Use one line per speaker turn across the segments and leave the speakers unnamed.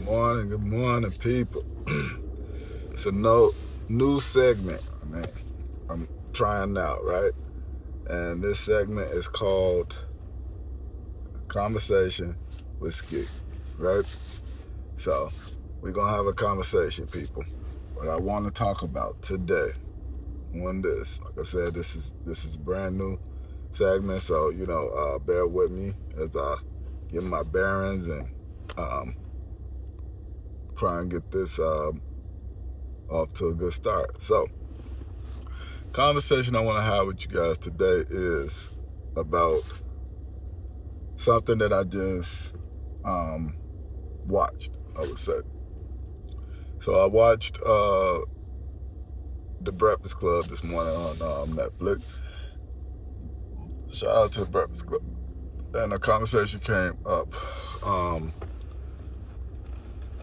Good morning, people. It's a new segment. I'm trying out, right? And this segment is called Conversation with Ski, right? So we're gonna have a conversation, people. What I want to talk about today, like I said, this is a brand new segment, so bear with me as I get my bearings and um, try and get this off to a good start. So, conversation I want to have with you guys today is about something that I just watched, I would say. So I watched The Breakfast Club this morning on Netflix. Shout out to The Breakfast Club. And a conversation came up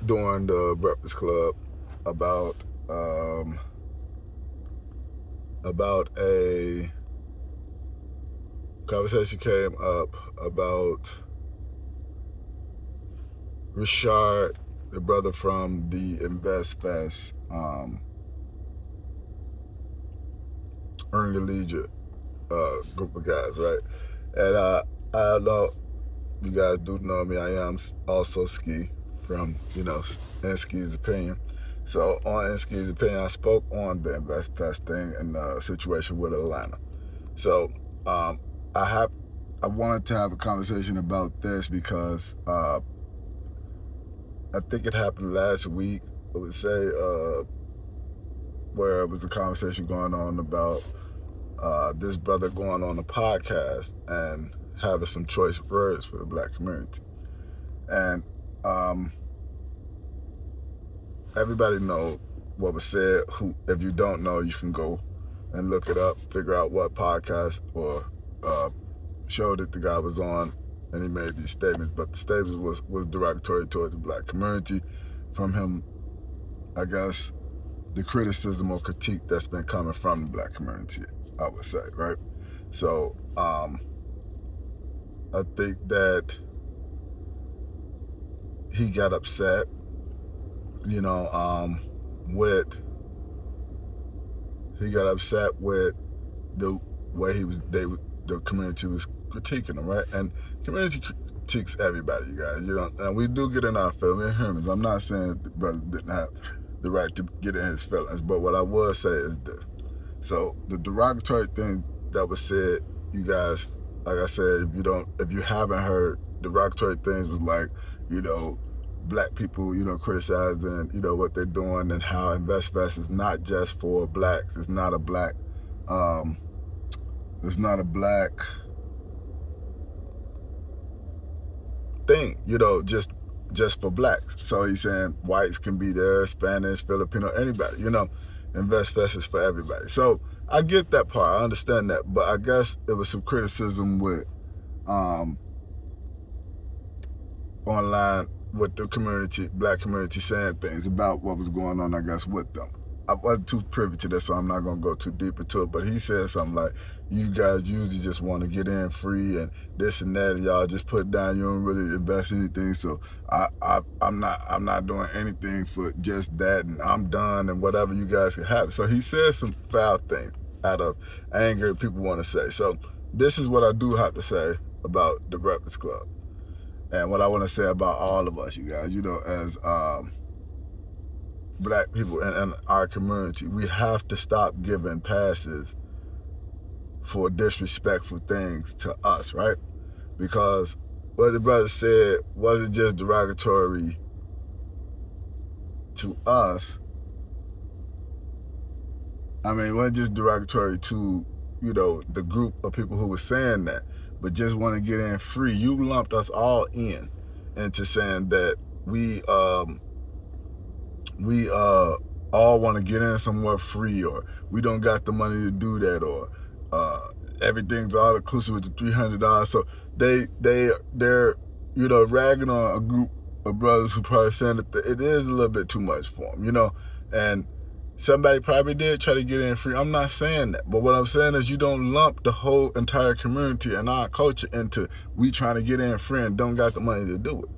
during The Breakfast Club about a conversation came up about Rashad, the brother from the Invest Fast Earn Your Leisure group of guys, right? And I know you guys do know me. I am also Ski from, In Ski's Opinion. So on In Ski's Opinion, I spoke on the Invest Fast thing and the situation with Atlanta. So I wanted to have a conversation about this because I think it happened last week. I would say where it was a conversation going on about this brother going on a podcast and having some choice words for the black community. And everybody know what was said. If you don't know, you can go and look it up, figure out what podcast or show that the guy was on, and he made these statements. But the statements was derogatory towards the black community from him, I guess, the criticism or critique that's been coming from the black community, I would say, right? So I think that he got upset, with the way the community was critiquing him, right? And community critiques everybody, you guys, and we do get in our feelings. We're humans. I'm not saying the brother didn't have the right to get in his feelings, but what I would say is this. So the derogatory thing that was said, you guys, like I said, if you haven't heard, derogatory things was like, black people, criticizing, what they're doing and how InvestFest is not just for blacks. It's not a black thing, just for blacks. So he's saying whites can be there, Spanish, Filipino, anybody, InvestFest is for everybody. So I get that part, I understand that, but I guess there was some criticism with online with the black community saying things about what was going on, I guess, with them. I wasn't too privy to this, so I'm not going to go too deep into it, but he said something like, you guys usually just want to get in free and this and that, and y'all just put down, you don't really invest anything, so I'm not doing anything for just that, and I'm done, and whatever you guys can have. So he said some foul things out of anger people want to say. So this is what I do have to say about the Breakfast Club. And what I want to say about all of us, you guys, as black people in our community, we have to stop giving passes for disrespectful things to us, right? Because what the brother said wasn't just derogatory to us. I mean, it wasn't just derogatory to, the group of people who were saying that, but just want to get in free. You lumped us all into saying that we all want to get in somewhere free, or we don't got the money to do that, or everything's all inclusive with the $300. So they're ragging on a group of brothers who probably saying that it is a little bit too much for them, and somebody probably did try to get in free. I'm not saying that. But what I'm saying is you don't lump the whole entire community and our culture into we trying to get in free and don't got the money to do it.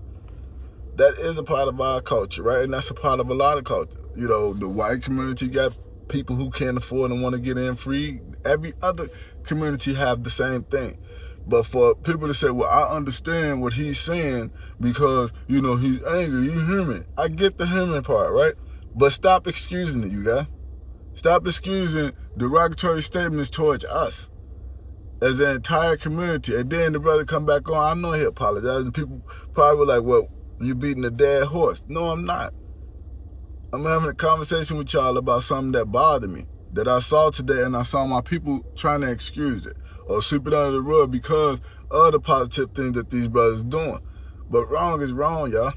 That is a part of our culture, right? And that's a part of a lot of culture. You know, the white community got people who can't afford and want to get in free. Every other community have the same thing. But for people to say, well, I understand what he's saying because, you know, he's angry, you human. I get the human part, right? But stop excusing it, you guys. Stop excusing derogatory statements towards us as an entire community. And then the brother come back on, I know he apologized. And people probably were like, well, you beating a dead horse. No, I'm not. I'm having a conversation with y'all about something that bothered me, that I saw today, and I saw my people trying to excuse it or sweep it under the rug because of the positive things that these brothers doing. But wrong is wrong, y'all.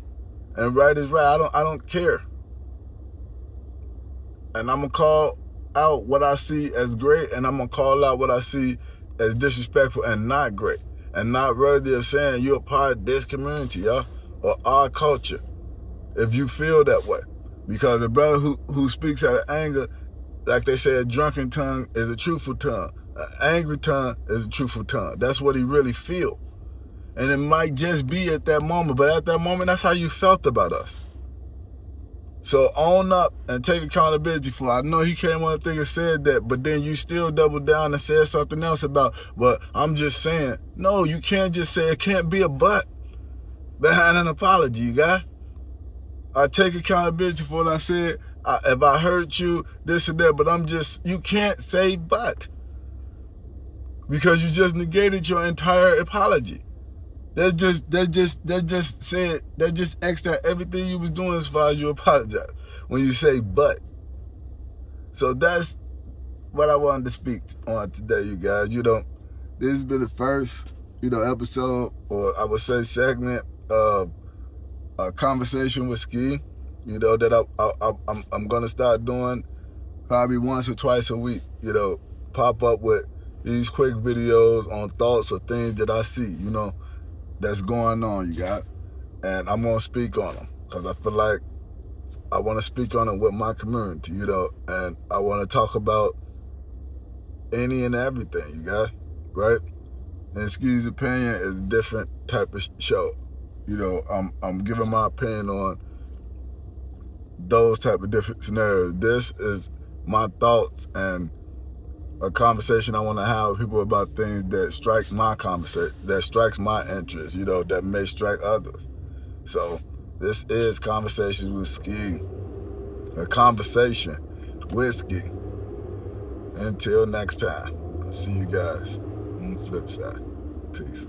And right is right. I don't care. And I'm gonna call out what I see as great, and I'm gonna call out what I see as disrespectful and not great, and not worthy of saying you're a part of this community, y'all, or our culture, if you feel that way. Because a brother who speaks out of anger, like they say, a drunken tongue is a truthful tongue. An angry tongue is a truthful tongue. That's what he really feel. And it might just be at that moment, but at that moment, that's how you felt about us. So own up and take accountability for it. I know he came on the thing and said that, but then you still doubled down and said something else about, but I'm just saying. No, you can't just say it. Can't be a but behind an apology, you guys. I take accountability for what I said. If I hurt you, this and that, but you can't say but. Because you just negated your entire apology. That just X'd out everything you was doing as far as you apologize when you say but. So that's what I wanted to speak on today, you guys. You know, this has been the first, episode, or I would say segment of a conversation with Ski, that I'm gonna start doing probably once or twice a week, pop up with these quick videos on thoughts or things that I see, that's going on, you got. And I'm gonna speak on them because I feel like I want to speak on it with my community, and I want to talk about any and everything, you got, right? And Ski's opinion is a different type of show. I'm giving my opinion on those type of different scenarios. This is my thoughts and a conversation I want to have with people about things that strike my conversation, that strikes my interest, that may strike others. So this is Conversations with Ski, a conversation with Ski. Until next time, I'll see you guys on the flip side. Peace.